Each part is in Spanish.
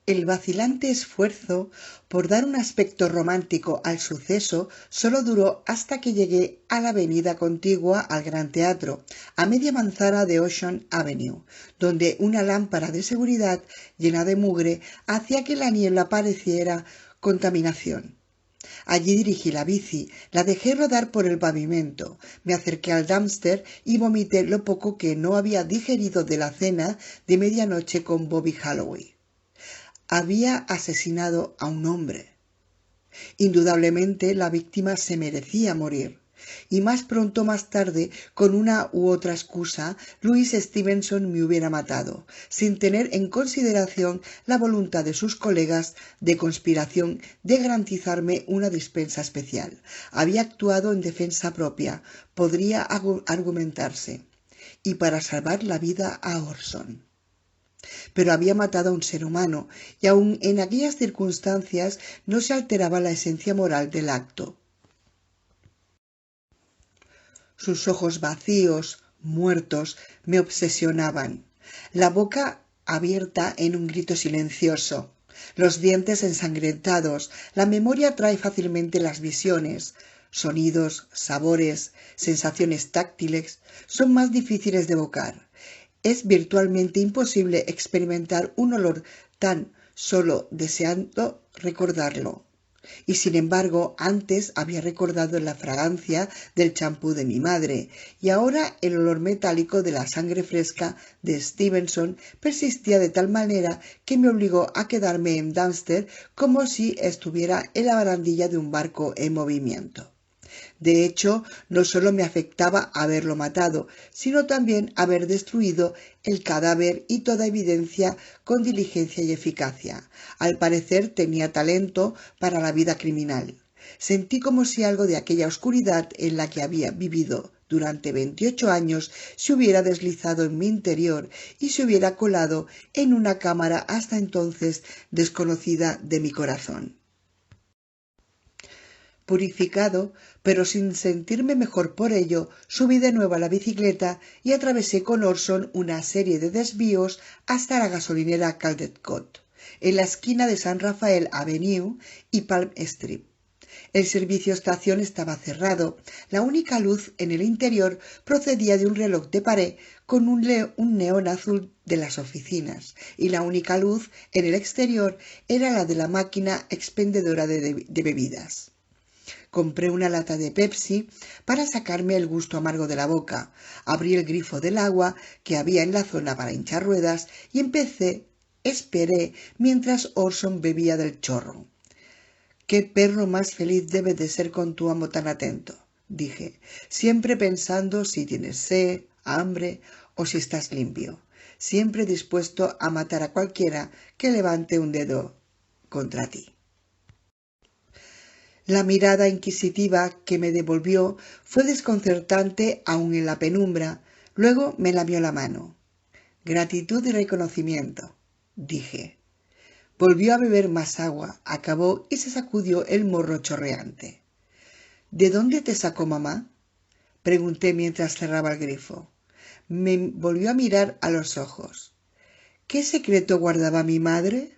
El vacilante esfuerzo por dar un aspecto romántico al suceso solo duró hasta que llegué a la avenida contigua al Gran Teatro, a media manzana de Ocean Avenue, donde una lámpara de seguridad llena de mugre hacía que la niebla pareciera contaminación. Allí dirigí la bici, la dejé rodar por el pavimento, me acerqué al dumpster y vomité lo poco que no había digerido de la cena de medianoche con Bobby Holloway. Había asesinado a un hombre. Indudablemente la víctima se merecía morir. Y más pronto más tarde, con una u otra excusa, Louis Stevenson me hubiera matado, sin tener en consideración la voluntad de sus colegas de conspiración de garantizarme una dispensa especial. Había actuado en defensa propia, podría argumentarse, y para salvar la vida a Orson. Pero había matado a un ser humano, y aun en aquellas circunstancias no se alteraba la esencia moral del acto. Sus ojos vacíos, muertos, me obsesionaban, la boca abierta en un grito silencioso, los dientes ensangrentados. La memoria trae fácilmente las visiones. Sonidos, sabores, sensaciones táctiles son más difíciles de evocar. Es virtualmente imposible experimentar un olor tan solo deseando recordarlo. Y sin embargo, antes había recordado la fragancia del champú de mi madre, y ahora el olor metálico de la sangre fresca de Stevenson persistía de tal manera que me obligó a quedarme en Dumpster como si estuviera en la barandilla de un barco en movimiento. De hecho, no solo me afectaba haberlo matado, sino también haber destruido el cadáver y toda evidencia con diligencia y eficacia. Al parecer tenía talento para la vida criminal. Sentí como si algo de aquella oscuridad en la que había vivido durante 28 años se hubiera deslizado en mi interior y se hubiera colado en una cámara hasta entonces desconocida de mi corazón. Purificado, pero sin sentirme mejor por ello, subí de nuevo a la bicicleta y atravesé con Orson una serie de desvíos hasta la gasolinera Caldecott, en la esquina de San Rafael Avenue y Palm Street. El servicio estación estaba cerrado. La única luz en el interior procedía de un reloj de pared con un neón azul de las oficinas, y la única luz en el exterior era la de la máquina expendedora de bebidas. Compré una lata de Pepsi para sacarme el gusto amargo de la boca. Abrí el grifo del agua que había en la zona para hinchar ruedas y esperé mientras Orson bebía del chorro. «Qué perro más feliz debes de ser con tu amo tan atento», dije, siempre pensando si tienes sed, hambre o si estás limpio, siempre dispuesto a matar a cualquiera que levante un dedo contra ti. La mirada inquisitiva que me devolvió fue desconcertante aun en la penumbra. Luego me lamió la mano. «Gratitud y reconocimiento», dije. Volvió a beber más agua, acabó y se sacudió el morro chorreante. «¿De dónde te sacó mamá?», pregunté mientras cerraba el grifo. Me volvió a mirar a los ojos. «¿Qué secreto guardaba mi madre?».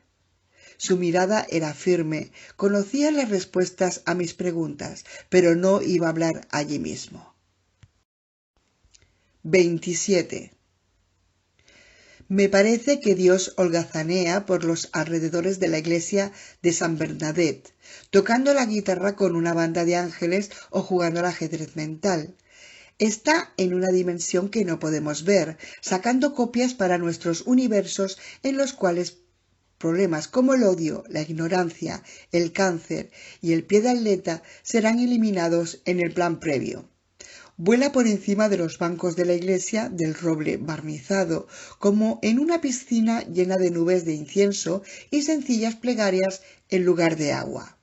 Su mirada era firme, conocía las respuestas a mis preguntas, pero no iba a hablar allí mismo. 27. Me parece que Dios holgazanea por los alrededores de la iglesia de San Bernadette, tocando la guitarra con una banda de ángeles o jugando al ajedrez mental. Está en una dimensión que no podemos ver, sacando copias para nuestros universos en los cuales problemas como el odio, la ignorancia, el cáncer y el pie de atleta serán eliminados en el plan previo. Vuela por encima de los bancos de la iglesia del roble barnizado, como en una piscina llena de nubes de incienso y sencillas plegarias en lugar de agua.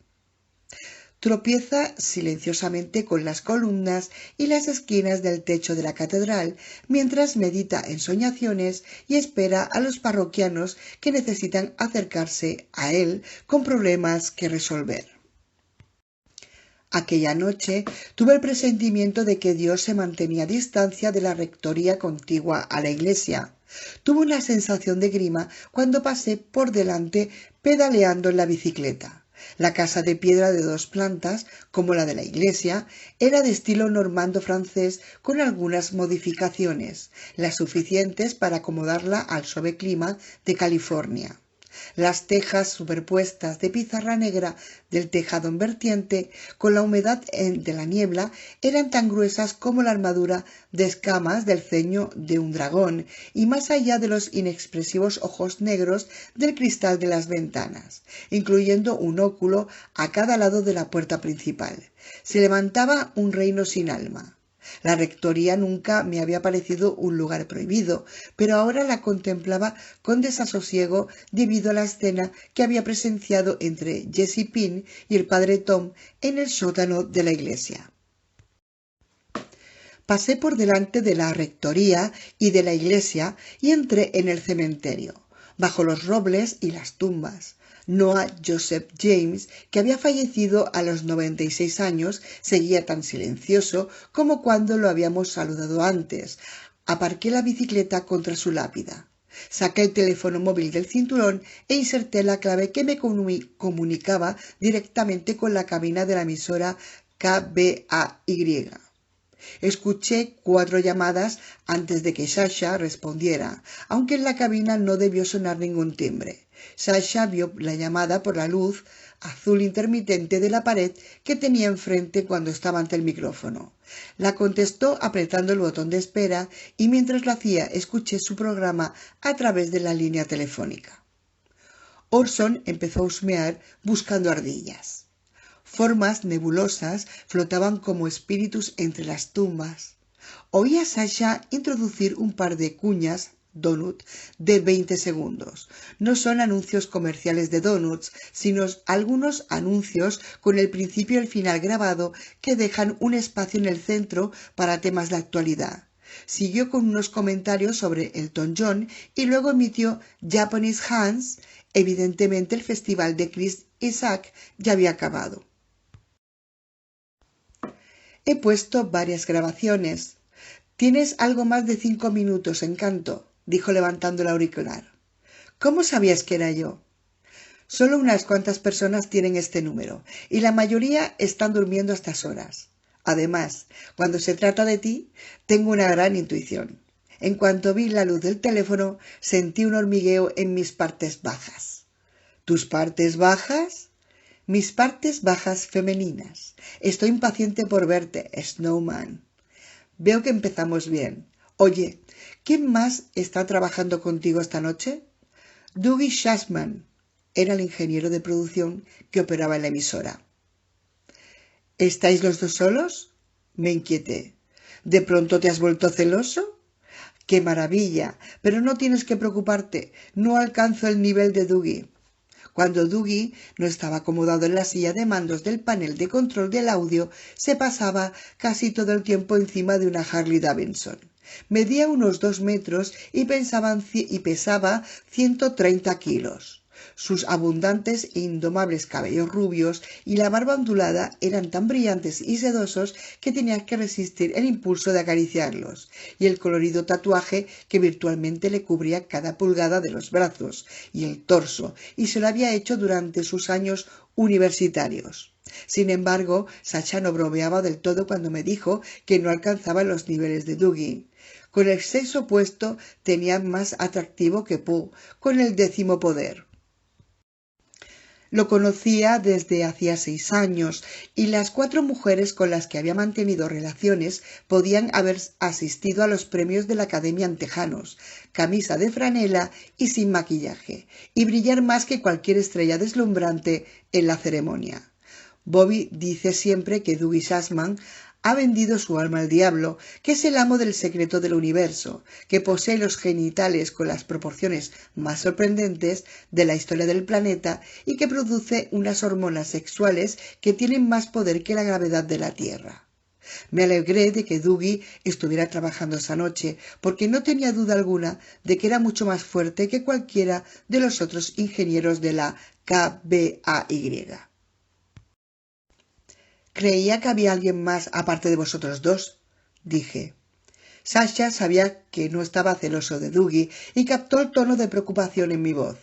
Tropieza silenciosamente con las columnas y las esquinas del techo de la catedral, mientras medita ensoñaciones y espera a los parroquianos que necesitan acercarse a él con problemas que resolver. Aquella noche tuve el presentimiento de que Dios se mantenía a distancia de la rectoría contigua a la iglesia. Tuve una sensación de grima cuando pasé por delante pedaleando en la bicicleta. La casa de piedra de 2 plantas, como la de la iglesia, era de estilo normando francés con algunas modificaciones, las suficientes para acomodarla al suave clima de California. Las tejas superpuestas de pizarra negra del tejado en vertiente, con la humedad de la niebla, eran tan gruesas como la armadura de escamas del ceño de un dragón, y más allá de los inexpresivos ojos negros del cristal de las ventanas, incluyendo un óculo a cada lado de la puerta principal. Se levantaba un reino sin alma. La rectoría nunca me había parecido un lugar prohibido, pero ahora la contemplaba con desasosiego debido a la escena que había presenciado entre Jessie Pin y el padre Tom en el sótano de la iglesia. Pasé por delante de la rectoría y de la iglesia y entré en el cementerio, bajo los robles y las tumbas. Noah Joseph James, que había fallecido a los 96 años, seguía tan silencioso como cuando lo habíamos saludado antes. Aparqué la bicicleta contra su lápida. Saqué el teléfono móvil del cinturón e inserté la clave que me comunicaba directamente con la cabina de la emisora KBAY. Escuché 4 llamadas antes de que Sasha respondiera, aunque en la cabina no debió sonar ningún timbre. Sasha vio la llamada por la luz azul intermitente de la pared que tenía enfrente cuando estaba ante el micrófono. La contestó apretando el botón de espera y mientras lo hacía escuché su programa a través de la línea telefónica. Orson empezó a husmear buscando ardillas. Formas nebulosas flotaban como espíritus entre las tumbas. Oí a Sasha introducir un par de cuñas donut de 20 segundos. No son anuncios comerciales de donuts, sino algunos anuncios con el principio y el final grabado que dejan un espacio en el centro para temas de actualidad. Siguió con unos comentarios sobre Elton John y luego emitió Japanese Hands. Evidentemente el festival de Chris Isaak ya había acabado. He puesto varias grabaciones. Tienes algo más de 5 minutos, Encanto, dijo levantando el auricular. ¿Cómo sabías que era yo? Solo unas cuantas personas tienen este número, y la mayoría están durmiendo a estas horas. Además, cuando se trata de ti, tengo una gran intuición. En cuanto vi la luz del teléfono, sentí un hormigueo en mis partes bajas. ¿Tus partes bajas? Mis partes bajas femeninas. Estoy impaciente por verte, Snowman. Veo que empezamos bien. Oye, ¿quién más está trabajando contigo esta noche? Dougie Shasman. Era el ingeniero de producción que operaba en la emisora. ¿Estáis los dos solos? Me inquieté. ¿De pronto te has vuelto celoso? ¡Qué maravilla! Pero no tienes que preocuparte. No alcanzo el nivel de Dougie. Cuando Dougie no estaba acomodado en la silla de mandos del panel de control del audio, se pasaba casi todo el tiempo encima de una Harley Davidson. Medía unos 2 metros y pesaba 130 kilos. Sus abundantes e indomables cabellos rubios y la barba ondulada eran tan brillantes y sedosos que tenía que resistir el impulso de acariciarlos, y el colorido tatuaje que virtualmente le cubría cada pulgada de los brazos y el torso, y se lo había hecho durante sus años universitarios. Sin embargo, Sasha no bromeaba del todo cuando me dijo que no alcanzaba los niveles de Dougie. Con el sexo opuesto tenía más atractivo que Pooh, con el 10º poder. Lo conocía desde hacía 6 años y las 4 mujeres con las que había mantenido relaciones podían haber asistido a los premios de la Academia en tejanos, camisa de franela y sin maquillaje, y brillar más que cualquier estrella deslumbrante en la ceremonia. Bobby dice siempre que Dougie Shasman ha vendido su alma al diablo, que es el amo del secreto del universo, que posee los genitales con las proporciones más sorprendentes de la historia del planeta y que produce unas hormonas sexuales que tienen más poder que la gravedad de la Tierra. Me alegré de que Dougie estuviera trabajando esa noche, porque no tenía duda alguna de que era mucho más fuerte que cualquiera de los otros ingenieros de la KBAY. Creía que había alguien más aparte de vosotros dos, dije. Sasha sabía que no estaba celoso de Dougie y captó el tono de preocupación en mi voz.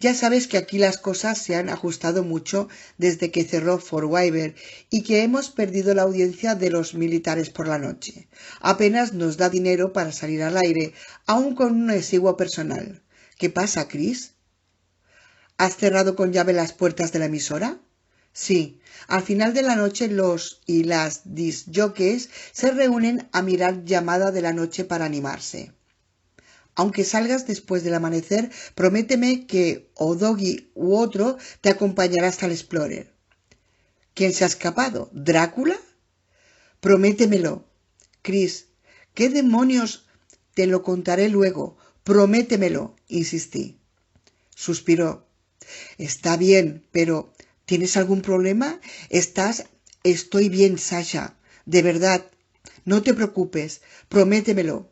Ya sabes que aquí las cosas se han ajustado mucho desde que cerró Fort Weaver y que hemos perdido la audiencia de los militares por la noche. Apenas nos da dinero para salir al aire, aun con un exiguo personal. ¿Qué pasa, Chris? ¿Has cerrado con llave las puertas de la emisora? Sí. Al final de la noche los y las discjockeys se reúnen a mirar Llamada de la Noche para animarse. Aunque salgas después del amanecer, prométeme que o Dougie u otro te acompañará hasta el Explorer. ¿Quién se ha escapado? ¿Drácula? Prométemelo. Chris, ¿qué demonios? Te lo contaré luego. Prométemelo, insistí. Suspiró. Está bien, pero ¿tienes algún problema? Estoy bien, Sasha. De verdad. No te preocupes. Prométemelo.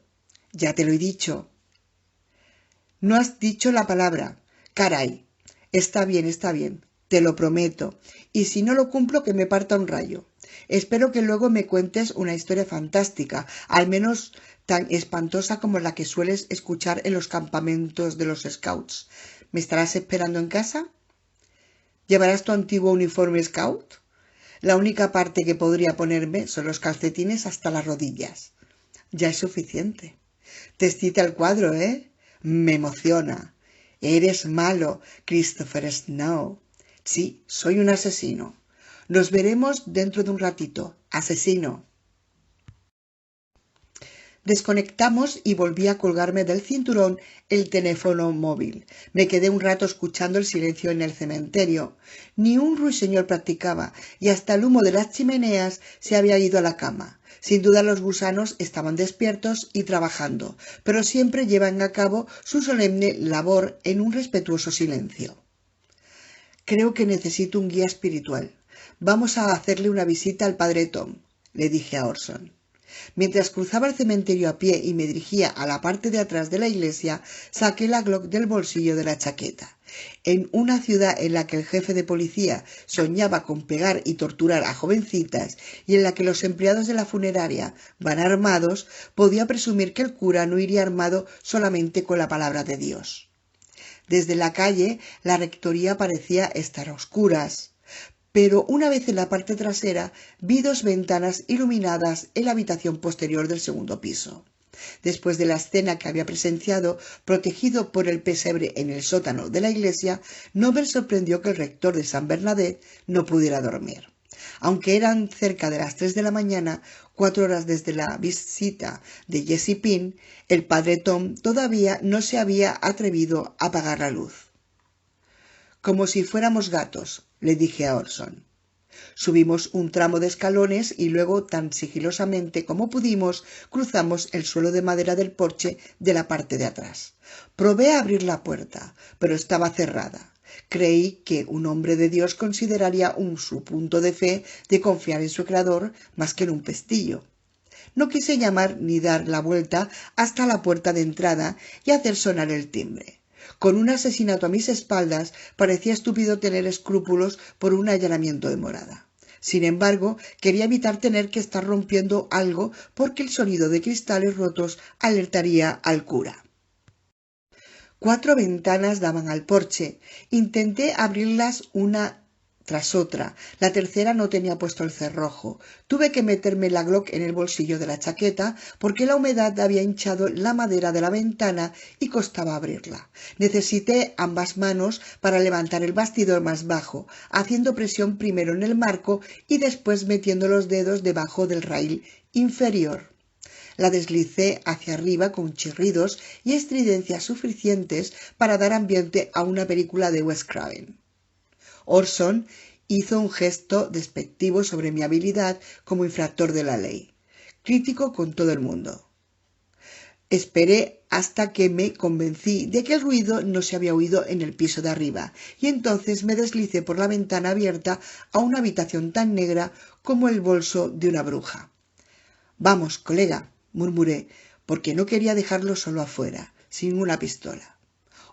Ya te lo he dicho. No has dicho la palabra. Caray. Está bien. Te lo prometo. Y si no lo cumplo, que me parta un rayo. Espero que luego me cuentes una historia fantástica, al menos tan espantosa como la que sueles escuchar en los campamentos de los Scouts. ¿Me estarás esperando en casa? ¿Llevarás tu antiguo uniforme Scout? La única parte que podría ponerme son los calcetines hasta las rodillas. Ya es suficiente. Te excita el cuadro, ¿eh? Me emociona. Eres malo, Christopher Snow. Sí, soy un asesino. Nos veremos dentro de un ratito. Asesino. Desconectamos y volví a colgarme del cinturón el teléfono móvil. Me quedé un rato escuchando el silencio en el cementerio. Ni un ruiseñor practicaba y hasta el humo de las chimeneas se había ido a la cama. Sin duda los gusanos estaban despiertos y trabajando, pero siempre llevan a cabo su solemne labor en un respetuoso silencio. Creo que necesito un guía espiritual. Vamos a hacerle una visita al padre Tom, le dije a Orson. Mientras cruzaba el cementerio a pie y me dirigía a la parte de atrás de la iglesia, saqué la Glock del bolsillo de la chaqueta. En una ciudad en la que el jefe de policía soñaba con pegar y torturar a jovencitas y en la que los empleados de la funeraria van armados, podía presumir que el cura no iría armado solamente con la palabra de Dios. Desde la calle, la rectoría parecía estar a oscuras. Pero una vez en la parte trasera vi dos ventanas iluminadas en la habitación posterior del segundo piso. Después de la escena que había presenciado, protegido por el pesebre en el sótano de la iglesia, no me sorprendió que el rector de San Bernadette no pudiera dormir. Aunque eran cerca de las 3 de la mañana, 4 horas desde la visita de Jesse Pym, el padre Tom todavía no se había atrevido a apagar la luz. Como si fuéramos gatos, le dije a Orson. Subimos un tramo de escalones y luego, tan sigilosamente como pudimos, cruzamos el suelo de madera del porche de la parte de atrás. Probé a abrir la puerta, pero estaba cerrada. Creí que un hombre de Dios consideraría su punto de fe de confiar en su creador más que en un pestillo. No quise llamar ni dar la vuelta hasta la puerta de entrada y hacer sonar el timbre. Con un asesinato a mis espaldas, parecía estúpido tener escrúpulos por un allanamiento de morada. Sin embargo, quería evitar tener que estar rompiendo algo porque el sonido de cristales rotos alertaría al cura. 4 ventanas daban al porche. Intenté abrirlas una tras otra. La tercera no tenía puesto el cerrojo. Tuve que meterme la Glock en el bolsillo de la chaqueta porque la humedad había hinchado la madera de la ventana y costaba abrirla. Necesité ambas manos para levantar el bastidor más bajo, haciendo presión primero en el marco y después metiendo los dedos debajo del rail inferior. La deslicé hacia arriba con chirridos y estridencias suficientes para dar ambiente a una película de Wes Craven. Orson hizo un gesto despectivo sobre mi habilidad como infractor de la ley, crítico con todo el mundo. Esperé hasta que me convencí de que el ruido no se había oído en el piso de arriba, y entonces me deslicé por la ventana abierta a una habitación tan negra como el bolso de una bruja. «Vamos, colega», murmuré, porque no quería dejarlo solo afuera, sin una pistola.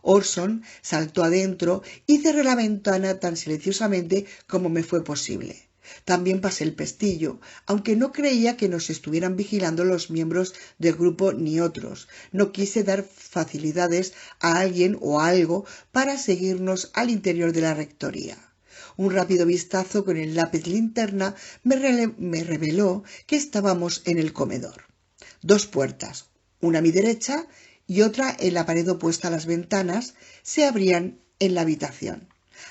Orson saltó adentro y cerré la ventana tan silenciosamente como me fue posible. También pasé el pestillo, aunque no creía que nos estuvieran vigilando los miembros del grupo ni otros. No quise dar facilidades a alguien o a algo para seguirnos al interior de la rectoría. Un rápido vistazo con el lápiz linterna me reveló que estábamos en el comedor. 2 puertas, una a mi derecha y otra en la pared opuesta a las ventanas, se abrían en la habitación.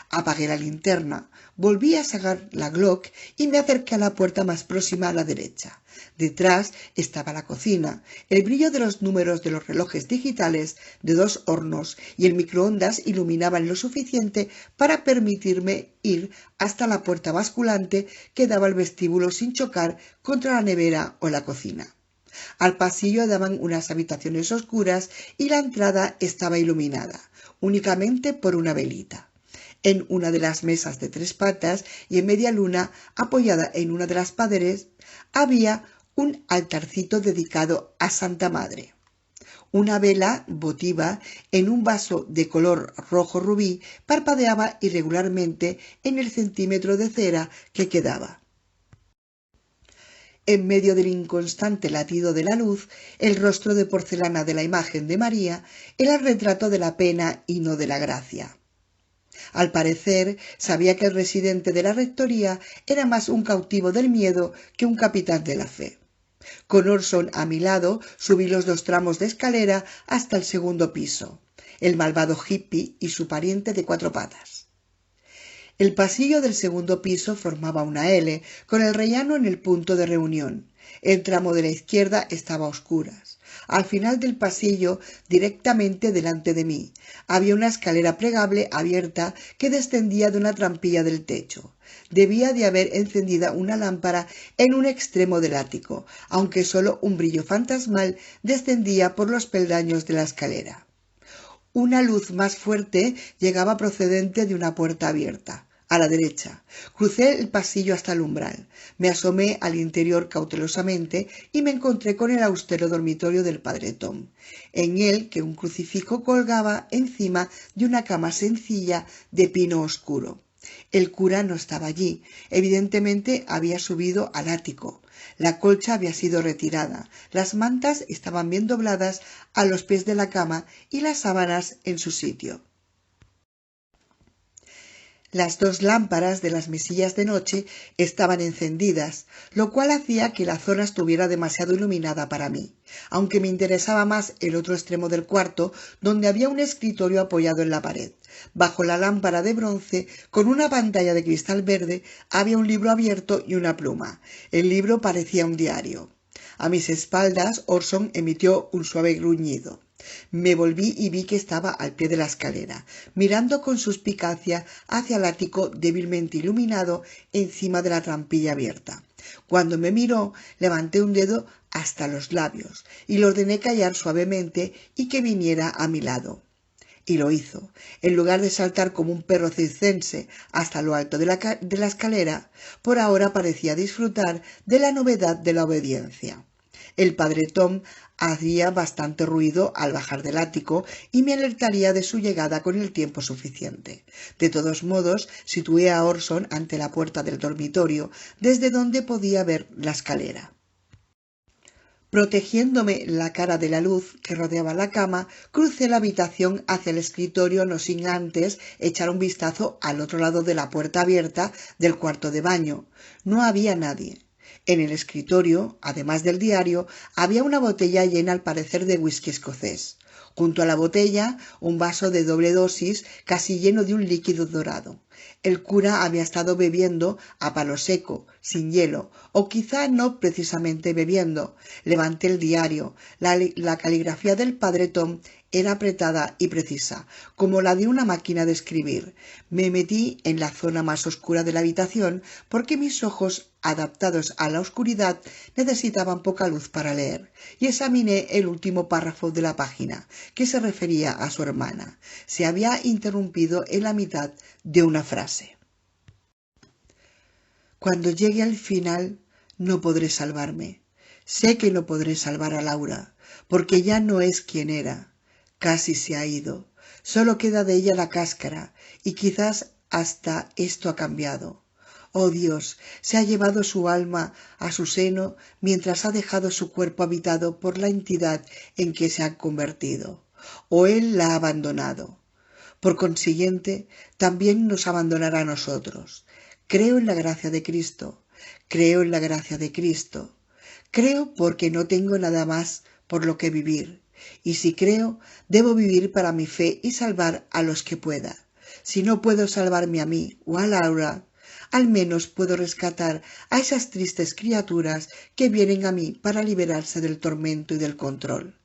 Apagué la linterna, volví a sacar la Glock y me acerqué a la puerta más próxima a la derecha. Detrás estaba la cocina. El brillo de los números de los relojes digitales de 2 hornos y el microondas iluminaban lo suficiente para permitirme ir hasta la puerta basculante que daba al vestíbulo sin chocar contra la nevera o la cocina. Al pasillo daban unas habitaciones oscuras y la entrada estaba iluminada únicamente por una velita. En una de las mesas de 3 patas y en media luna, apoyada en una de las paredes, había un altarcito dedicado a Santa Madre. Una vela votiva en un vaso de color rojo rubí parpadeaba irregularmente en el centímetro de cera que quedaba. En medio del inconstante latido de la luz, el rostro de porcelana de la imagen de María era el retrato de la pena y no de la gracia. Al parecer, sabía que el residente de la rectoría era más un cautivo del miedo que un capitán de la fe. Con Orson a mi lado, subí los 2 tramos de escalera hasta el 2.º piso, el malvado hippie y su pariente de 4 patas. El pasillo del 2.º piso formaba una L, con el rellano en el punto de reunión. El tramo de la izquierda estaba a oscuras. Al final del pasillo, directamente delante de mí, había una escalera plegable abierta que descendía de una trampilla del techo. Debía de haber encendida una lámpara en un extremo del ático, aunque solo un brillo fantasmal descendía por los peldaños de la escalera. Una luz más fuerte llegaba procedente de una puerta abierta, a la derecha. Crucé el pasillo hasta el umbral. Me asomé al interior cautelosamente y me encontré con el austero dormitorio del padre Tom. En él que un crucifijo colgaba encima de una cama sencilla de pino oscuro. El cura no estaba allí. Evidentemente había subido al ático. La colcha había sido retirada, las mantas estaban bien dobladas a los pies de la cama y las sábanas en su sitio. Las 2 lámparas de las mesillas de noche estaban encendidas, lo cual hacía que la zona estuviera demasiado iluminada para mí, aunque me interesaba más el otro extremo del cuarto, donde había un escritorio apoyado en la pared. Bajo la lámpara de bronce, con una pantalla de cristal verde, había un libro abierto y una pluma. El libro parecía un diario. A mis espaldas, Orson emitió un suave gruñido. Me volví y vi que estaba al pie de la escalera, mirando con suspicacia hacia el ático débilmente iluminado encima de la trampilla abierta. Cuando me miró, levanté un dedo hasta los labios y le ordené callar suavemente y que viniera a mi lado. Y lo hizo. En lugar de saltar como un perro circense hasta lo alto de la escalera, por ahora parecía disfrutar de la novedad de la obediencia. El padre Tom hacía bastante ruido al bajar del ático y me alertaría de su llegada con el tiempo suficiente. De todos modos, situé a Orson ante la puerta del dormitorio, desde donde podía ver la escalera. Protegiéndome la cara de la luz que rodeaba la cama, crucé la habitación hacia el escritorio no sin antes echar un vistazo al otro lado de la puerta abierta del cuarto de baño. No había nadie. En el escritorio, además del diario, había una botella llena al parecer de whisky escocés. Junto a la botella, un vaso de doble dosis casi lleno de un líquido dorado. El cura había estado bebiendo a palo seco, sin hielo, o quizá no precisamente bebiendo. Levanté el diario. La caligrafía del padre Tom era apretada y precisa, como la de una máquina de escribir. Me metí en la zona más oscura de la habitación porque mis ojos, adaptados a la oscuridad, necesitaban poca luz para leer, y examiné el último párrafo de la página, que se refería a su hermana. Se había interrumpido en la mitad de una frase. Cuando llegue al final, no podré salvarme. Sé que no podré salvar a Laura, porque ya no es quien era. Casi se ha ido. Solo queda de ella la cáscara, y quizás hasta esto ha cambiado. Oh Dios, se ha llevado su alma a su seno mientras ha dejado su cuerpo habitado por la entidad en que se ha convertido, o él la ha abandonado. Por consiguiente, también nos abandonará a nosotros. Creo en la gracia de Cristo, creo en la gracia de Cristo. Creo porque no tengo nada más por lo que vivir, y si creo, debo vivir para mi fe y salvar a los que pueda. Si no puedo salvarme a mí o a Laura, al menos puedo rescatar a esas tristes criaturas que vienen a mí para liberarse del tormento y del control.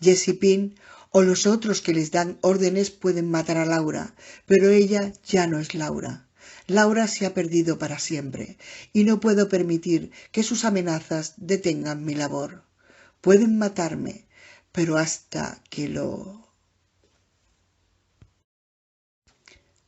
Jessie Pin o los otros que les dan órdenes pueden matar a Laura, pero ella ya no es Laura. Laura se ha perdido para siempre, y no puedo permitir que sus amenazas detengan mi labor. Pueden matarme, pero hasta que lo...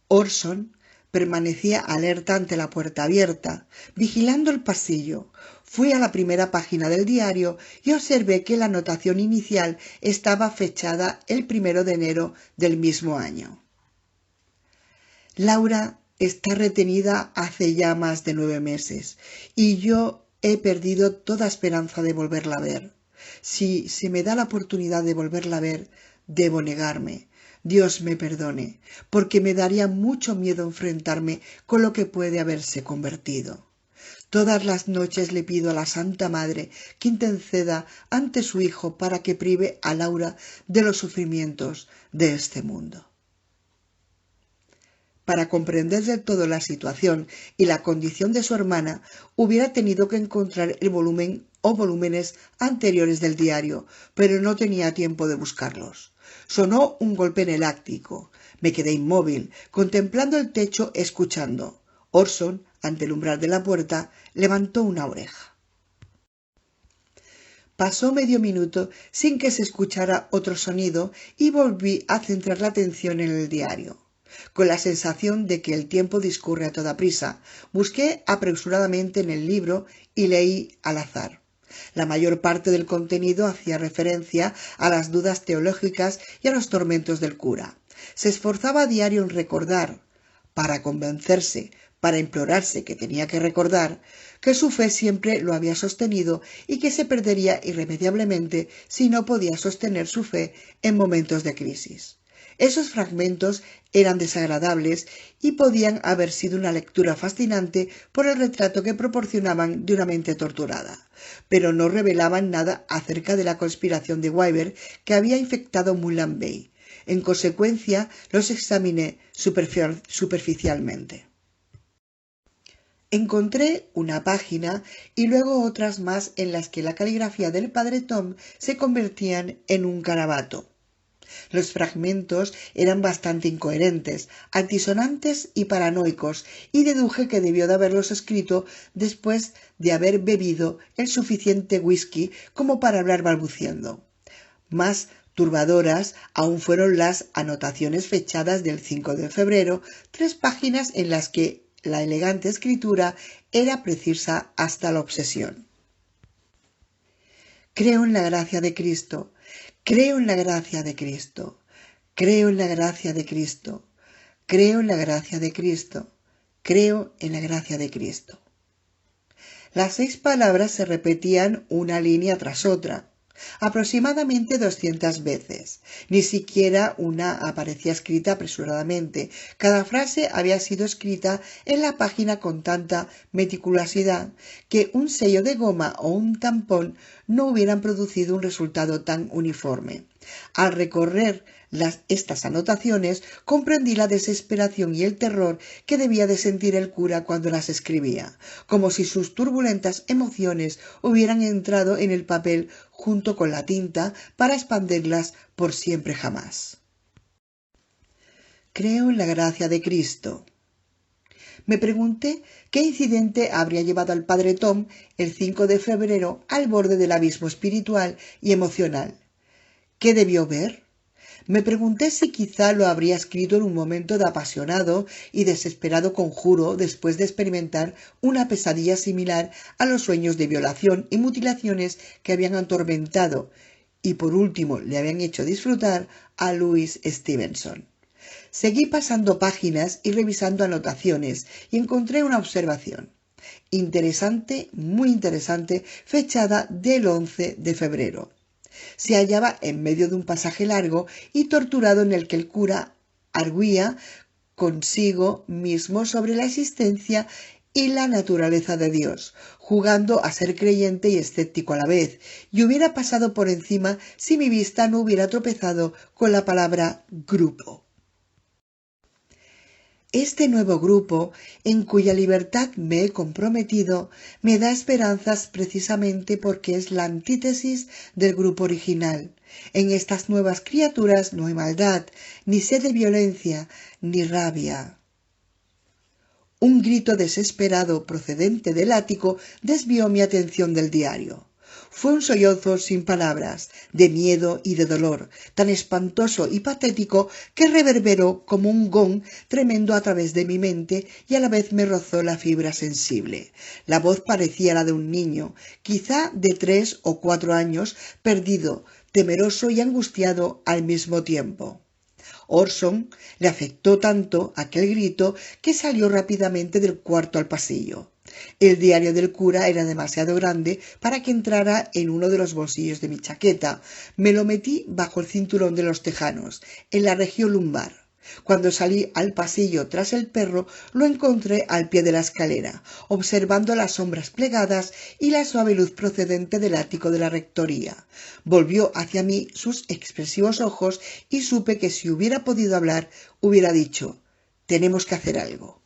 Orson permanecía alerta ante la puerta abierta, vigilando el pasillo. Fui a la primera página del diario y observé que la anotación inicial estaba fechada el 1 de enero del mismo año. Laura está retenida hace ya más de 9 meses y yo he perdido toda esperanza de volverla a ver. Si se me da la oportunidad de volverla a ver, debo negarme. Dios me perdone, porque me daría mucho miedo enfrentarme con lo que puede haberse convertido. Todas las noches le pido a la Santa Madre que interceda ante su Hijo para que prive a Laura de los sufrimientos de este mundo. Para comprender del todo la situación y la condición de su hermana, hubiera tenido que encontrar el volumen o volúmenes anteriores del diario, pero no tenía tiempo de buscarlos. Sonó un golpe en el ático. Me quedé inmóvil, contemplando el techo, escuchando. Orson, ante el umbral de la puerta, levantó una oreja. Pasó medio minuto sin que se escuchara otro sonido y volví a centrar la atención en el diario. Con la sensación de que el tiempo discurre a toda prisa, busqué apresuradamente en el libro y leí al azar. La mayor parte del contenido hacía referencia a las dudas teológicas y a los tormentos del cura. Se esforzaba a diario en recordar, para convencerse, para implorarse que tenía que recordar, que su fe siempre lo había sostenido y que se perdería irremediablemente si no podía sostener su fe en momentos de crisis. Esos fragmentos eran desagradables y podían haber sido una lectura fascinante por el retrato que proporcionaban de una mente torturada, pero no revelaban nada acerca de la conspiración de Wyvern que había infectado Mullan Bay. En consecuencia, los examiné superficialmente. Encontré una página y luego otras más en las que la caligrafía del padre Tom se convertían en un garabato. Los fragmentos eran bastante incoherentes, altisonantes y paranoicos, y deduje que debió de haberlos escrito después de haber bebido el suficiente whisky como para hablar balbuciendo. Más turbadoras aún fueron las anotaciones fechadas del 5 de febrero, 3 páginas en las que la elegante escritura era precisa hasta la obsesión. Creo en la gracia de Cristo. Creo en la gracia de Cristo. Creo en la gracia de Cristo. Creo en la gracia de Cristo. Creo en la gracia de Cristo. Las 6 palabras se repetían una línea tras otra, aproximadamente 200 veces. Ni siquiera una aparecía escrita apresuradamente. Cada frase había sido escrita en la página con tanta meticulosidad que un sello de goma o un tampón no hubieran producido un resultado tan uniforme. Al recorrer estas anotaciones comprendí la desesperación y el terror que debía de sentir el cura cuando las escribía, como si sus turbulentas emociones hubieran entrado en el papel junto con la tinta para expandirlas por siempre jamás. Creo en la gracia de Cristo. Me pregunté qué incidente habría llevado al padre Tom el 5 de febrero al borde del abismo espiritual y emocional. ¿Qué debió ver? Me pregunté si quizá lo habría escrito en un momento de apasionado y desesperado conjuro después de experimentar una pesadilla similar a los sueños de violación y mutilaciones que habían atormentado y por último le habían hecho disfrutar a Louis Stevenson. Seguí pasando páginas y revisando anotaciones y encontré una observación. Interesante, muy interesante, fechada del 11 de febrero. Se hallaba en medio de un pasaje largo y torturado en el que el cura arguía consigo mismo sobre la existencia y la naturaleza de Dios, jugando a ser creyente y escéptico a la vez, y hubiera pasado por encima si mi vista no hubiera tropezado con la palabra grupo. Este nuevo grupo, en cuya libertad me he comprometido, me da esperanzas precisamente porque es la antítesis del grupo original. En estas nuevas criaturas no hay maldad, ni sed de violencia, ni rabia. Un grito desesperado procedente del ático desvió mi atención del diario. Fue un sollozo sin palabras, de miedo y de dolor, tan espantoso y patético que reverberó como un gong tremendo a través de mi mente y a la vez me rozó la fibra sensible. La voz parecía la de un niño, quizá de 3 o 4 años, perdido, temeroso y angustiado al mismo tiempo. Orson le afectó tanto aquel grito que salió rápidamente del cuarto al pasillo. El diario del cura era demasiado grande para que entrara en uno de los bolsillos de mi chaqueta. Me lo metí bajo el cinturón de los tejanos, en la región lumbar. Cuando salí al pasillo tras el perro, lo encontré al pie de la escalera, observando las sombras plegadas y la suave luz procedente del ático de la rectoría. Volvió hacia mí sus expresivos ojos y supe que si hubiera podido hablar, hubiera dicho: «Tenemos que hacer algo».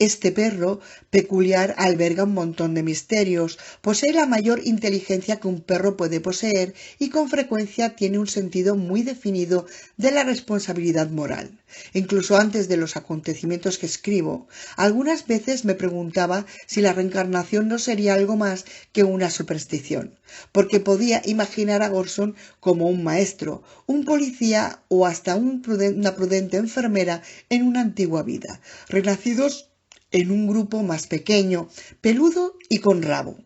Este perro peculiar alberga un montón de misterios, posee la mayor inteligencia que un perro puede poseer y con frecuencia tiene un sentido muy definido de la responsabilidad moral. Incluso antes de los acontecimientos que escribo, algunas veces me preguntaba si la reencarnación no sería algo más que una superstición, porque podía imaginar a Orson como un maestro, un policía o hasta una prudente enfermera en una antigua vida, renacidos en un grupo más pequeño, peludo y con rabo.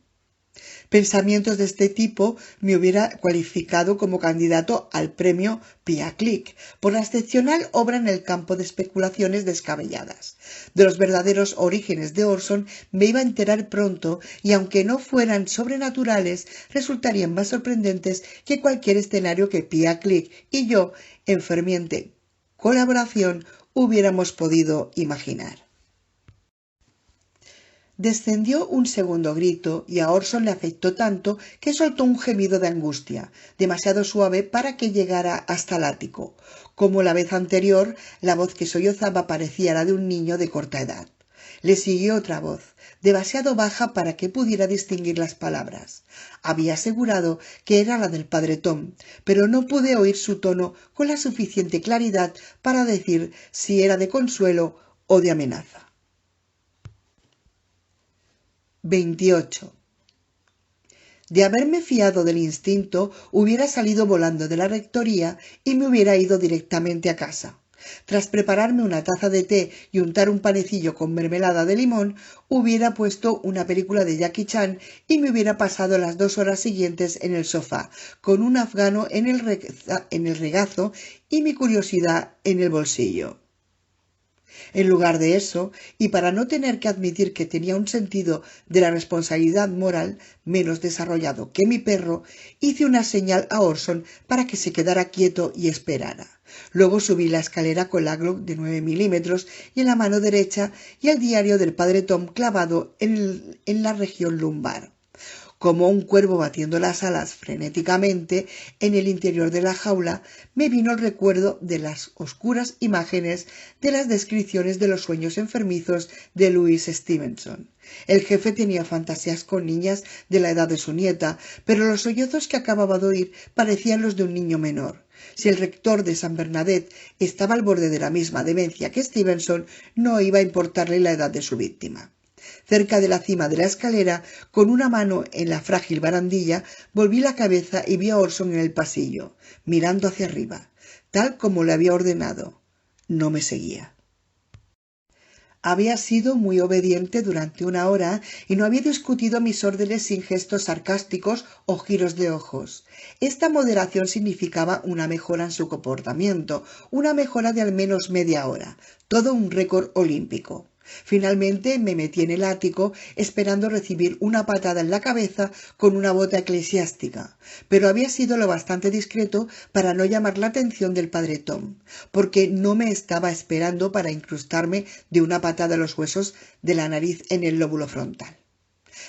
Pensamientos de este tipo me hubiera cualificado como candidato al premio Pia Click por la excepcional obra en el campo de especulaciones descabelladas. De los verdaderos orígenes de Orson me iba a enterar pronto y aunque no fueran sobrenaturales, resultarían más sorprendentes que cualquier escenario que Pia Click y yo, en ferviente colaboración, hubiéramos podido imaginar. Descendió un segundo grito y a Orson le afectó tanto que soltó un gemido de angustia, demasiado suave para que llegara hasta el ático. Como la vez anterior, la voz que sollozaba parecía la de un niño de corta edad. Le siguió otra voz, demasiado baja para que pudiera distinguir las palabras. Había asegurado que era la del padre Tom, pero no pude oír su tono con la suficiente claridad para decir si era de consuelo o de amenaza. 28. De haberme fiado del instinto, hubiera salido volando de la rectoría y me hubiera ido directamente a casa. Tras prepararme una taza de té y untar un panecillo con mermelada de limón, hubiera puesto una película de Jackie Chan y me hubiera pasado las 2 horas siguientes en el sofá, con un afgano en el regazo y mi curiosidad en el bolsillo. En lugar de eso, y para no tener que admitir que tenía un sentido de la responsabilidad moral menos desarrollado que mi perro, hice una señal a Orson para que se quedara quieto y esperara. Luego subí la escalera con la Glock de 9 milímetros y en la mano derecha y el diario del padre Tom clavado en la región lumbar. Como un cuervo batiendo las alas frenéticamente en el interior de la jaula, me vino el recuerdo de las oscuras imágenes de las descripciones de los sueños enfermizos de Louis Stevenson. El jefe tenía fantasías con niñas de la edad de su nieta, pero los sollozos que acababa de oír parecían los de un niño menor. Si el rector de San Bernadette estaba al borde de la misma demencia que Stevenson, no iba a importarle la edad de su víctima. Cerca de la cima de la escalera, con una mano en la frágil barandilla, volví la cabeza y vi a Orson en el pasillo, mirando hacia arriba, tal como le había ordenado. No me seguía. Había sido muy obediente durante una hora y no había discutido mis órdenes sin gestos sarcásticos o giros de ojos. Esta moderación significaba una mejora en su comportamiento, una mejora de al menos media hora, todo un récord olímpico. Finalmente me metí en el ático esperando recibir una patada en la cabeza con una bota eclesiástica, pero había sido lo bastante discreto para no llamar la atención del padre Tom, porque no me estaba esperando para incrustarme de una patada en los huesos de la nariz en el lóbulo frontal.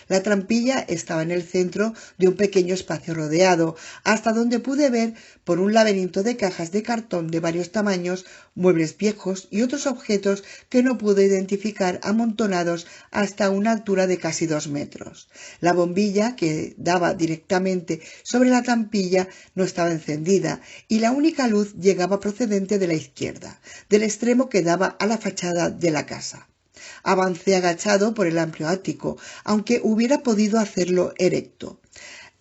La trampilla estaba en el centro de un pequeño espacio rodeado, hasta donde pude ver por un laberinto de cajas de cartón de varios tamaños, muebles viejos y otros objetos que no pude identificar amontonados hasta una altura de casi 2 metros. La bombilla que daba directamente sobre la trampilla no estaba encendida y la única luz llegaba procedente de la izquierda, del extremo que daba a la fachada de la casa. Avancé agachado por el amplio ático, aunque hubiera podido hacerlo erecto.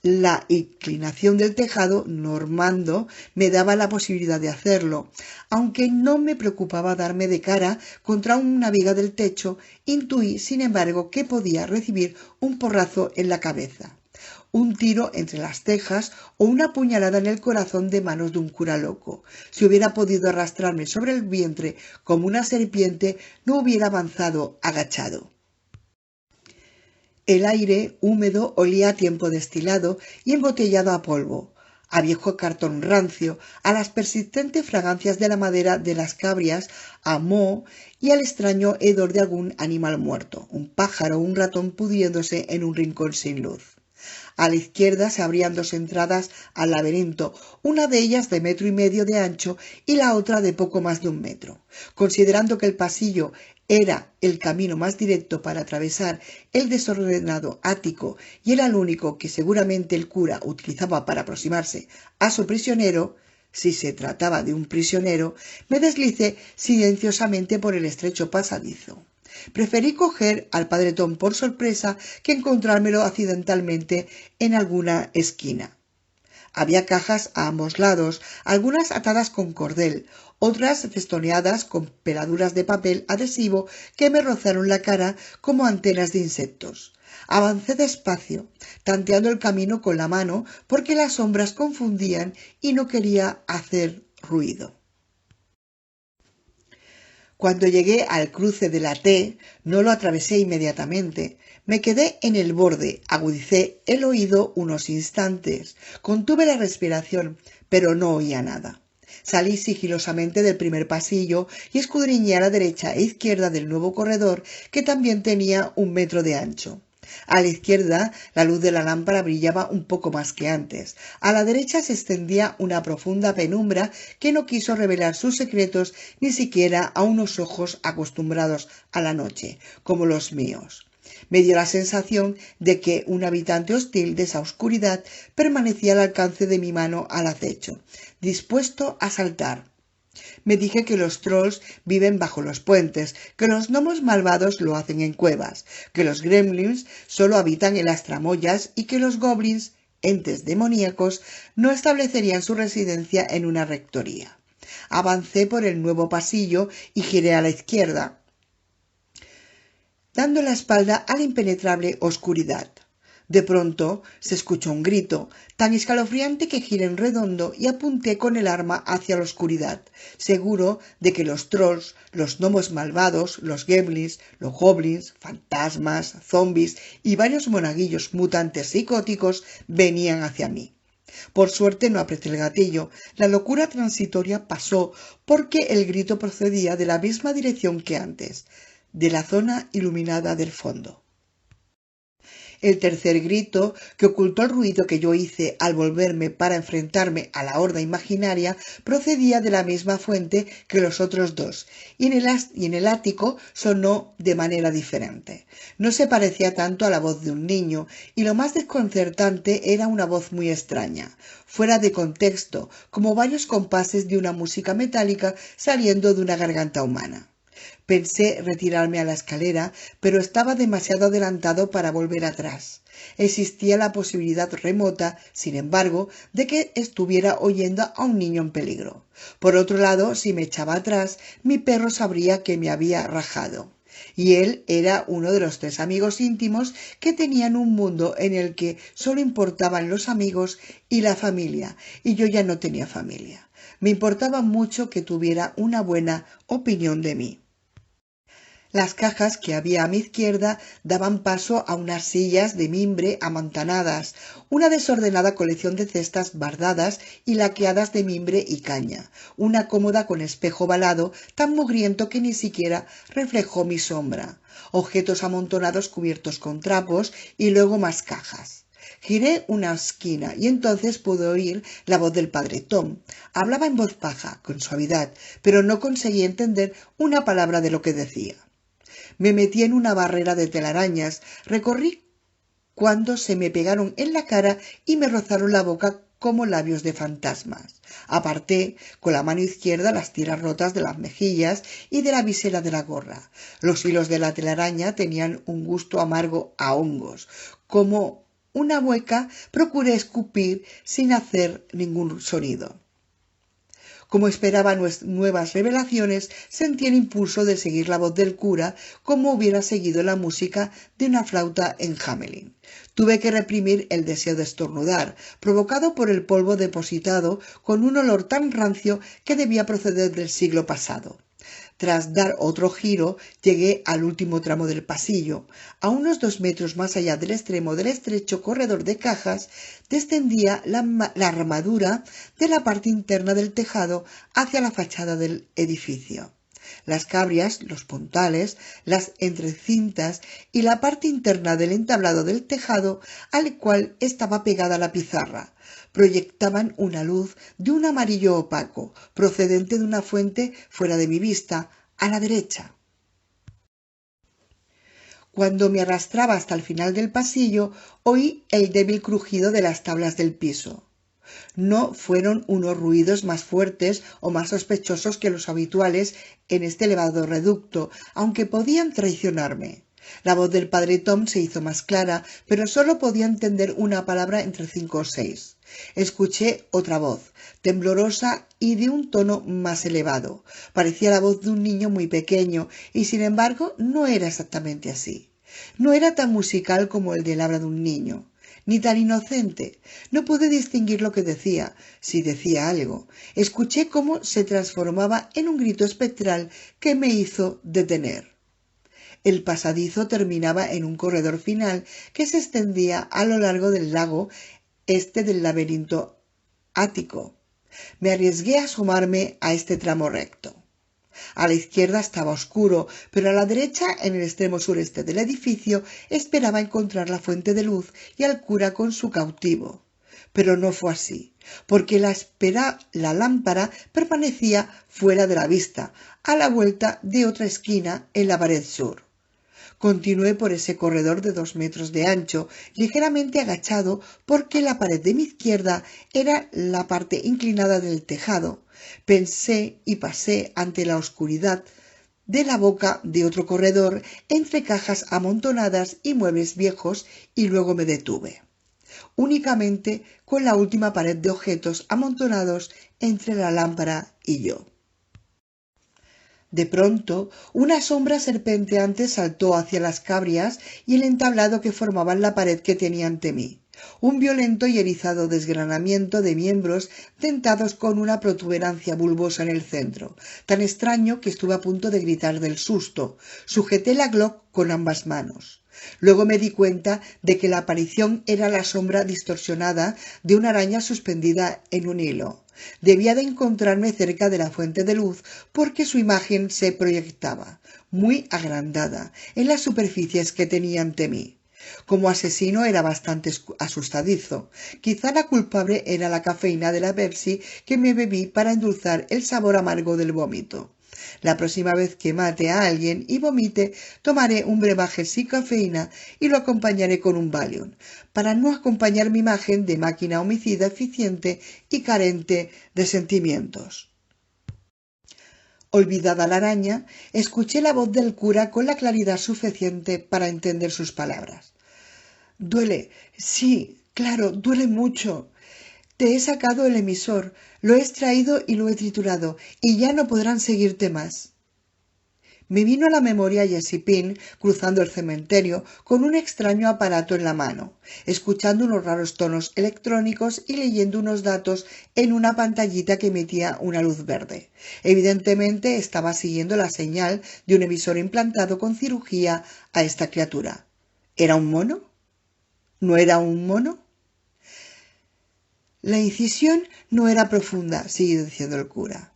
La inclinación del tejado normando me daba la posibilidad de hacerlo, aunque no me preocupaba darme de cara contra una viga del techo. Intuí, sin embargo, que podía recibir un porrazo en la cabeza, un tiro entre las cejas o una puñalada en el corazón de manos de un cura loco. Si hubiera podido arrastrarme sobre el vientre como una serpiente, no hubiera avanzado agachado. El aire húmedo olía a tiempo destilado y embotellado a polvo, a viejo cartón rancio, a las persistentes fragancias de la madera de las cabrias, a moho y al extraño hedor de algún animal muerto, un pájaro o un ratón pudriéndose en un rincón sin luz. A la izquierda se abrían dos entradas al laberinto, una de ellas de 1,5 metros de ancho y la otra de poco más de 1 metro. Considerando que el pasillo era el camino más directo para atravesar el desordenado ático y era el único que seguramente el cura utilizaba para aproximarse a su prisionero, si se trataba de un prisionero, me deslicé silenciosamente por el estrecho pasadizo. Preferí coger al padre Tom por sorpresa que encontrármelo accidentalmente en alguna esquina. Había cajas a ambos lados, algunas atadas con cordel, otras festoneadas con peladuras de papel adhesivo que me rozaron la cara como antenas de insectos. Avancé despacio, tanteando el camino con la mano porque las sombras confundían y no quería hacer ruido. Cuando llegué al cruce de la T, no lo atravesé inmediatamente. Me quedé en el borde, agudicé el oído unos instantes, contuve la respiración, pero no oía nada. Salí sigilosamente del primer pasillo y escudriñé a la derecha e izquierda del nuevo corredor, que también tenía 1 metro de ancho. A la izquierda la luz de la lámpara brillaba un poco más que antes. A la derecha se extendía una profunda penumbra que no quiso revelar sus secretos ni siquiera a unos ojos acostumbrados a la noche, como los míos. Me dio la sensación de que un habitante hostil de esa oscuridad permanecía al alcance de mi mano al acecho, dispuesto a saltar. Me dije que los trolls viven bajo los puentes, que los gnomos malvados lo hacen en cuevas, que los gremlins solo habitan en las tramoyas y que los goblins, entes demoníacos, no establecerían su residencia en una rectoría. Avancé por el nuevo pasillo y giré a la izquierda, dando la espalda a la impenetrable oscuridad. De pronto se escuchó un grito, tan escalofriante que giré en redondo y apunté con el arma hacia la oscuridad, seguro de que los trolls, los gnomos malvados, los gremlins, los goblins, fantasmas, zombis y varios monaguillos mutantes psicóticos venían hacia mí. Por suerte no apreté el gatillo. La locura transitoria pasó porque el grito procedía de la misma dirección que antes, de la zona iluminada del fondo. El tercer grito, que ocultó el ruido que yo hice al volverme para enfrentarme a la horda imaginaria, procedía de la misma fuente que los otros dos, y en el ático sonó de manera diferente. No se parecía tanto a la voz de un niño, y lo más desconcertante era una voz muy extraña, fuera de contexto, como varios compases de una música metálica saliendo de una garganta humana. Pensé retirarme a la escalera, pero estaba demasiado adelantado para volver atrás. Existía la posibilidad remota, sin embargo, de que estuviera oyendo a un niño en peligro. Por otro lado, si me echaba atrás, mi perro sabría que me había rajado. y él era uno de los 3 amigos íntimos que tenían un mundo en el que solo importaban los amigos y la familia, y yo ya no tenía familia. Me importaba mucho que tuviera una buena opinión de mí. Las cajas que había a mi izquierda daban paso a unas sillas de mimbre amontanadas, una desordenada colección de cestas bardadas y laqueadas de mimbre y caña, una cómoda con espejo ovalado tan mugriento que ni siquiera reflejó mi sombra, objetos amontonados cubiertos con trapos y luego más cajas. Giré una esquina y entonces pude oír la voz del padre Tom. Hablaba en voz baja, con suavidad, pero no conseguí entender una palabra de lo que decía. Me metí en una barrera de telarañas, recorrí cuando se me pegaron en la cara y me rozaron la boca como labios de fantasmas. Aparté con la mano izquierda las tiras rotas de las mejillas y de la visera de la gorra. Los hilos de la telaraña tenían un gusto amargo a hongos. Como una mueca, procuré escupir sin hacer ningún sonido. Como esperaba nuevas revelaciones, sentí el impulso de seguir la voz del cura como hubiera seguido la música de una flauta en Hamelin. Tuve que reprimir el deseo de estornudar, provocado por el polvo depositado con un olor tan rancio que debía proceder del siglo pasado. Tras dar otro giro, llegué al último tramo del pasillo. A unos 2 metros más allá del extremo del estrecho corredor de cajas, descendía la armadura de la parte interna del tejado hacia la fachada del edificio. Las cabrias, los puntales, las entrecintas y la parte interna del entablado del tejado, al cual estaba pegada la pizarra, proyectaban una luz de un amarillo opaco, procedente de una fuente fuera de mi vista, a la derecha. Cuando me arrastraba hasta el final del pasillo, oí el débil crujido de las tablas del piso. No fueron unos ruidos más fuertes o más sospechosos que los habituales en este elevado reducto, aunque podían traicionarme. La voz del padre Tom se hizo más clara, pero solo podía entender una palabra entre 5 o 6. Escuché otra voz, temblorosa y de un tono más elevado. Parecía la voz de un niño muy pequeño, y sin embargo no era exactamente así. No era tan musical como el del habla de un niño, ni tan inocente. No pude distinguir lo que decía, si decía algo. Escuché cómo se transformaba en un grito espectral que me hizo detener. El pasadizo terminaba en un corredor final que se extendía a lo largo del lago del laberinto ático. Me arriesgué a asomarme a este tramo recto. A la izquierda estaba oscuro, pero a la derecha, en el extremo sureste del edificio, esperaba encontrar la fuente de luz y al cura con su cautivo. Pero no fue así, porque la lámpara permanecía fuera de la vista, a la vuelta de otra esquina en la pared sur. Continué por ese corredor de 2 metros de ancho, ligeramente agachado porque la pared de mi izquierda era la parte inclinada del tejado. Pensé y pasé ante la oscuridad de la boca de otro corredor entre cajas amontonadas y muebles viejos y luego me detuve, únicamente con la última pared de objetos amontonados entre la lámpara y yo. De pronto, una sombra serpenteante saltó hacia las cabrias y el entablado que formaban la pared que tenía ante mí. Un violento y erizado desgranamiento de miembros dentados con una protuberancia bulbosa en el centro, tan extraño que estuve a punto de gritar del susto. Sujeté la Glock con ambas manos. Luego me di cuenta de que la aparición era la sombra distorsionada de una araña suspendida en un hilo. Debía de encontrarme cerca de la fuente de luz porque su imagen se proyectaba, muy agrandada, en las superficies que tenía ante mí. Como asesino era bastante asustadizo. Quizá la culpable era la cafeína de la Pepsi que me bebí para endulzar el sabor amargo del vómito. La próxima vez que mate a alguien y vomite, tomaré un brebaje sin cafeína y lo acompañaré con un Valium, para no acompañar mi imagen de máquina homicida eficiente y carente de sentimientos. Olvidada la araña, escuché la voz del cura con la claridad suficiente para entender sus palabras. Duele, sí, claro, duele mucho. Te he sacado el emisor, lo he extraído y lo he triturado, y ya no podrán seguirte más. Me vino a la memoria Jesse Pin cruzando el cementerio con un extraño aparato en la mano, escuchando unos raros tonos electrónicos y leyendo unos datos en una pantallita que emitía una luz verde. Evidentemente estaba siguiendo la señal de un emisor implantado con cirugía a esta criatura. ¿Era un mono? ¿No era un mono? La incisión no era profunda, siguió diciendo el cura.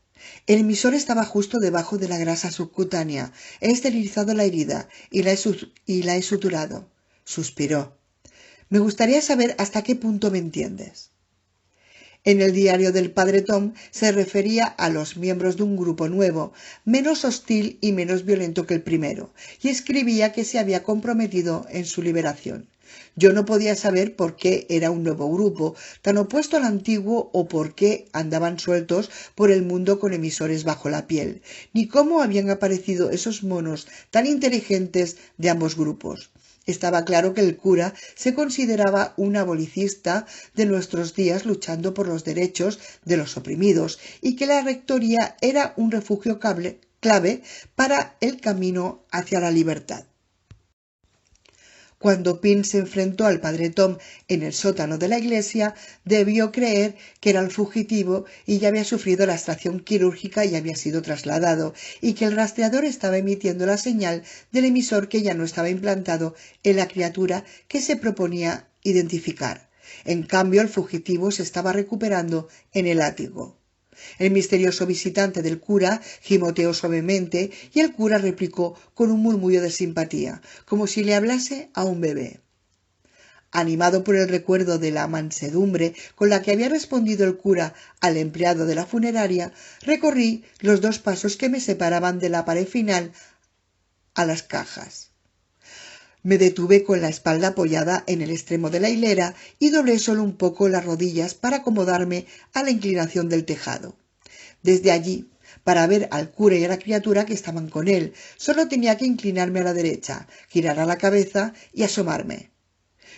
El emisor estaba justo debajo de la grasa subcutánea. He esterilizado la herida y la he suturado. Suspiró. Me gustaría saber hasta qué punto me entiendes. En el diario del padre Tom se refería a los miembros de un grupo nuevo, menos hostil y menos violento que el primero, y escribía que se había comprometido en su liberación. Yo no podía saber por qué era un nuevo grupo, tan opuesto al antiguo, o por qué andaban sueltos por el mundo con emisores bajo la piel, ni cómo habían aparecido esos monos tan inteligentes de ambos grupos. Estaba claro que el cura se consideraba un abolicista de nuestros días luchando por los derechos de los oprimidos y que la rectoría era un refugio clave para el camino hacia la libertad. Cuando Pin se enfrentó al padre Tom en el sótano de la iglesia, debió creer que era el fugitivo y ya había sufrido la extracción quirúrgica y había sido trasladado, y que el rastreador estaba emitiendo la señal del emisor que ya no estaba implantado en la criatura que se proponía identificar. En cambio, el fugitivo se estaba recuperando en el ático. El misterioso visitante del cura gimoteó suavemente y el cura replicó con un murmullo de simpatía, como si le hablase a un bebé. Animado por el recuerdo de la mansedumbre con la que había respondido el cura al empleado de la funeraria, recorrí los 2 pasos que me separaban de la pared final a las cajas. Me detuve con la espalda apoyada en el extremo de la hilera y doblé solo un poco las rodillas para acomodarme a la inclinación del tejado. Desde allí, para ver al cura y a la criatura que estaban con él, solo tenía que inclinarme a la derecha, girar a la cabeza y asomarme.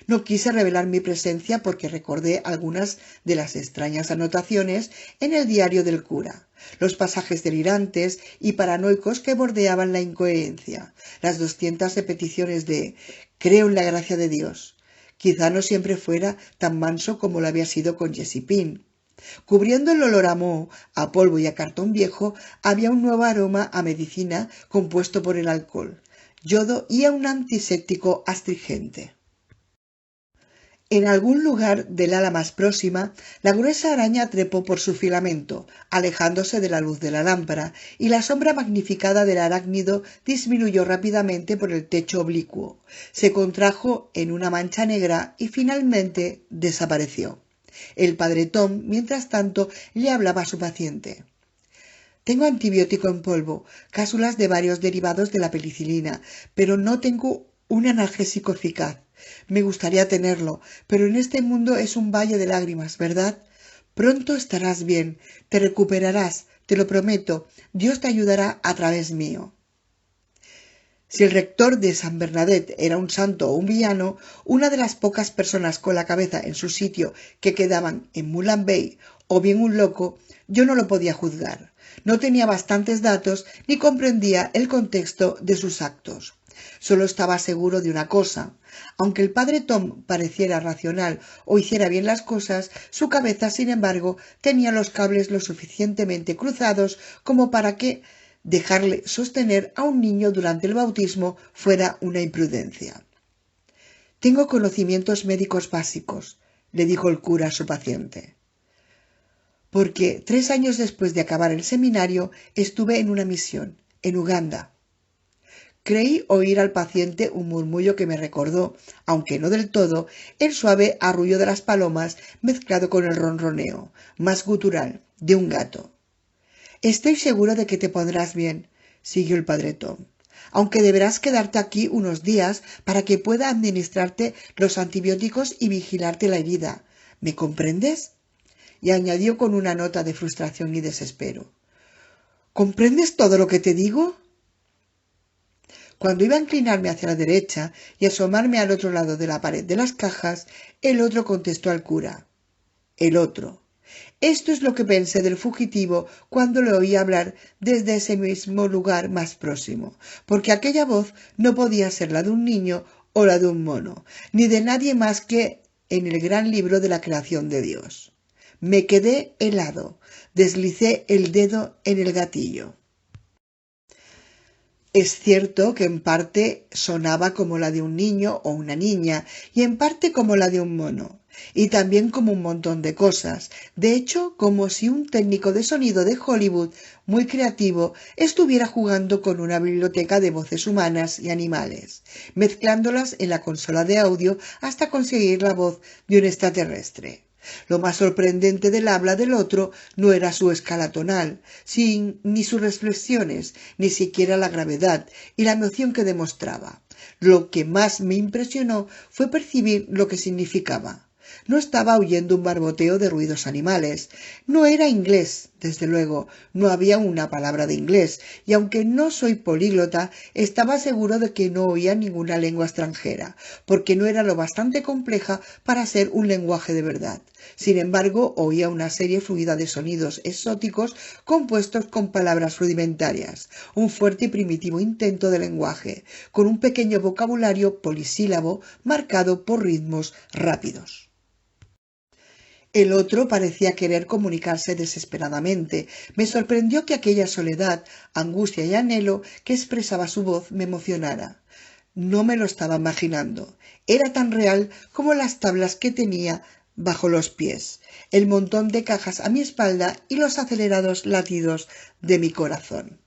No quise revelar mi presencia porque recordé algunas de las extrañas anotaciones en el diario del cura, los pasajes delirantes y paranoicos que bordeaban la incoherencia, las 200 repeticiones de «creo en la gracia de Dios». Quizá no siempre fuera tan manso como lo había sido con Jesse Pin. Cubriendo el olor a moho, a polvo y a cartón viejo, había un nuevo aroma a medicina compuesto por el alcohol, yodo y a un antiséptico astringente. En algún lugar del ala más próxima, la gruesa araña trepó por su filamento, alejándose de la luz de la lámpara, y la sombra magnificada del arácnido disminuyó rápidamente por el techo oblicuo, se contrajo en una mancha negra y finalmente desapareció. El padre Tom, mientras tanto, le hablaba a su paciente. Tengo antibiótico en polvo, cápsulas de varios derivados de la penicilina, pero no tengo un analgésico eficaz. Me gustaría tenerlo, pero en este mundo es un valle de lágrimas, ¿verdad? Pronto estarás bien, te recuperarás, te lo prometo, Dios te ayudará a través mío. Si el rector de San Bernadette era un santo o un villano, una de las pocas personas con la cabeza en su sitio que quedaban en Mulan Bay, o bien un loco, yo no lo podía juzgar. No tenía bastantes datos ni comprendía el contexto de sus actos. Solo estaba seguro de una cosa. Aunque el padre Tom pareciera racional o hiciera bien las cosas, su cabeza, sin embargo, tenía los cables lo suficientemente cruzados como para que dejarle sostener a un niño durante el bautismo fuera una imprudencia. Tengo conocimientos médicos básicos, le dijo el cura a su paciente, porque 3 años después de acabar el seminario estuve en una misión, en Uganda. Creí oír al paciente un murmullo que me recordó, aunque no del todo, el suave arrullo de las palomas mezclado con el ronroneo, más gutural, de un gato. Estoy seguro de que te pondrás bien, siguió el padre Tom, aunque deberás quedarte aquí unos días para que pueda administrarte los antibióticos y vigilarte la herida. ¿Me comprendes? Y añadió con una nota de frustración y desespero. ¿Comprendes todo lo que te digo? Cuando iba a inclinarme hacia la derecha y asomarme al otro lado de la pared de las cajas, el otro contestó al cura. El otro. Esto es lo que pensé del fugitivo cuando le oí hablar desde ese mismo lugar más próximo, porque aquella voz no podía ser la de un niño o la de un mono, ni de nadie más que en el gran libro de la creación de Dios. Me quedé helado, deslicé el dedo en el gatillo. Es cierto que en parte sonaba como la de un niño o una niña y en parte como la de un mono, y también como un montón de cosas. De hecho, como si un técnico de sonido de Hollywood muy creativo estuviera jugando con una biblioteca de voces humanas y animales, mezclándolas en la consola de audio hasta conseguir la voz de un extraterrestre. Lo más sorprendente del habla del otro no era su escala tonal, ni sus reflexiones, ni siquiera la gravedad y la emoción que demostraba. Lo que más me impresionó fue percibir lo que significaba. No estaba oyendo un barboteo de ruidos animales. No era inglés, desde luego, no había una palabra de inglés, y aunque no soy políglota, estaba seguro de que no oía ninguna lengua extranjera, porque no era lo bastante compleja para ser un lenguaje de verdad. Sin embargo, oía una serie fluida de sonidos exóticos compuestos con palabras rudimentarias, un fuerte y primitivo intento de lenguaje, con un pequeño vocabulario polisílabo marcado por ritmos rápidos. El otro parecía querer comunicarse desesperadamente. Me sorprendió que aquella soledad, angustia y anhelo que expresaba su voz me emocionara. No me lo estaba imaginando. Era tan real como las tablas que tenía bajo los pies, el montón de cajas a mi espalda y los acelerados latidos de mi corazón.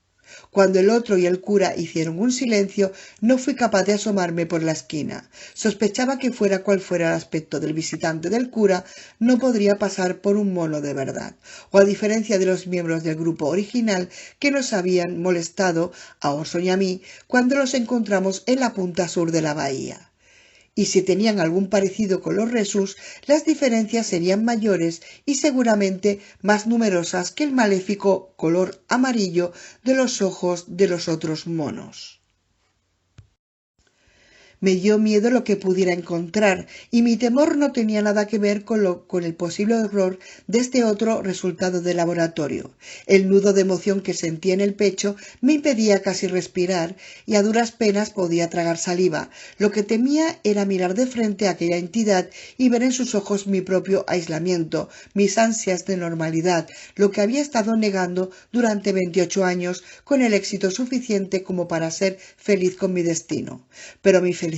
Cuando el otro y el cura hicieron un silencio, no fui capaz de asomarme por la esquina. Sospechaba que fuera cual fuera el aspecto del visitante del cura, no podría pasar por un mono de verdad, o a diferencia de los miembros del grupo original que nos habían molestado a Orson y a mí cuando los encontramos en la punta sur de la bahía. Y si tenían algún parecido con los Resus, las diferencias serían mayores y seguramente más numerosas que el maléfico color amarillo de los ojos de los otros monos. Me dio miedo lo que pudiera encontrar, y mi temor no tenía nada que ver con el posible horror de este otro resultado de laboratorio. El nudo de emoción que sentía en el pecho me impedía casi respirar, y a duras penas podía tragar saliva. Lo que temía era mirar de frente a aquella entidad y ver en sus ojos mi propio aislamiento, mis ansias de normalidad, lo que había estado negando durante 28 años con el éxito suficiente como para ser feliz con mi destino. Pero mi felicidad,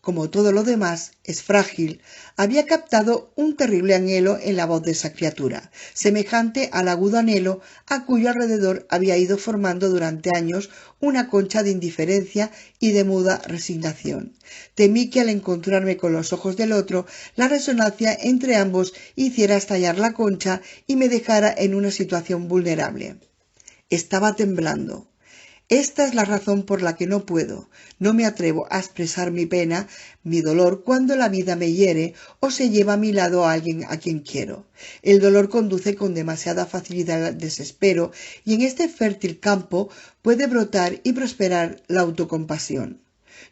como todo lo demás, es frágil. Había captado un terrible anhelo en la voz de esa criatura, semejante al agudo anhelo a cuyo alrededor había ido formando durante años una concha de indiferencia y de muda resignación. Temí que al encontrarme con los ojos del otro, la resonancia entre ambos hiciera estallar la concha y me dejara en una situación vulnerable. Estaba temblando. Esta es la razón por la que no me atrevo a expresar mi pena, mi dolor cuando la vida me hiere o se lleva a mi lado a alguien a quien quiero. El dolor conduce con demasiada facilidad al desespero y en este fértil campo puede brotar y prosperar la autocompasión.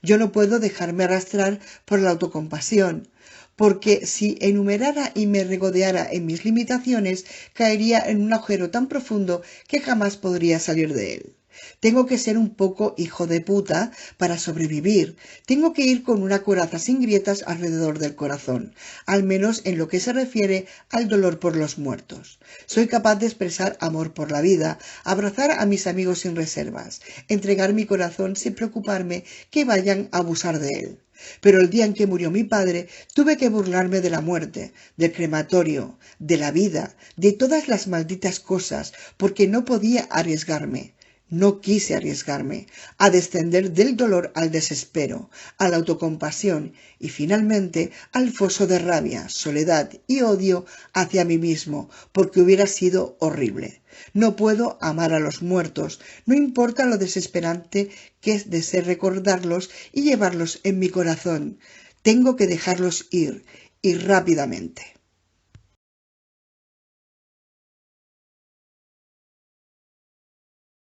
Yo no puedo dejarme arrastrar por la autocompasión, porque si enumerara y me regodeara en mis limitaciones, caería en un agujero tan profundo que jamás podría salir de él. Tengo que ser un poco hijo de puta para sobrevivir. Tengo que ir con una coraza sin grietas alrededor del corazón, al menos en lo que se refiere al dolor por los muertos. Soy capaz de expresar amor por la vida, abrazar a mis amigos sin reservas, entregar mi corazón sin preocuparme que vayan a abusar de él. Pero el día en que murió mi padre, tuve que burlarme de la muerte, del crematorio, de la vida, de todas las malditas cosas, porque no podía arriesgarme. No quise arriesgarme a descender del dolor al desespero, a la autocompasión y finalmente al foso de rabia, soledad y odio hacia mí mismo, porque hubiera sido horrible. No puedo amar a los muertos, no importa lo desesperante que es de ser recordarlos y llevarlos en mi corazón. Tengo que dejarlos ir, y rápidamente.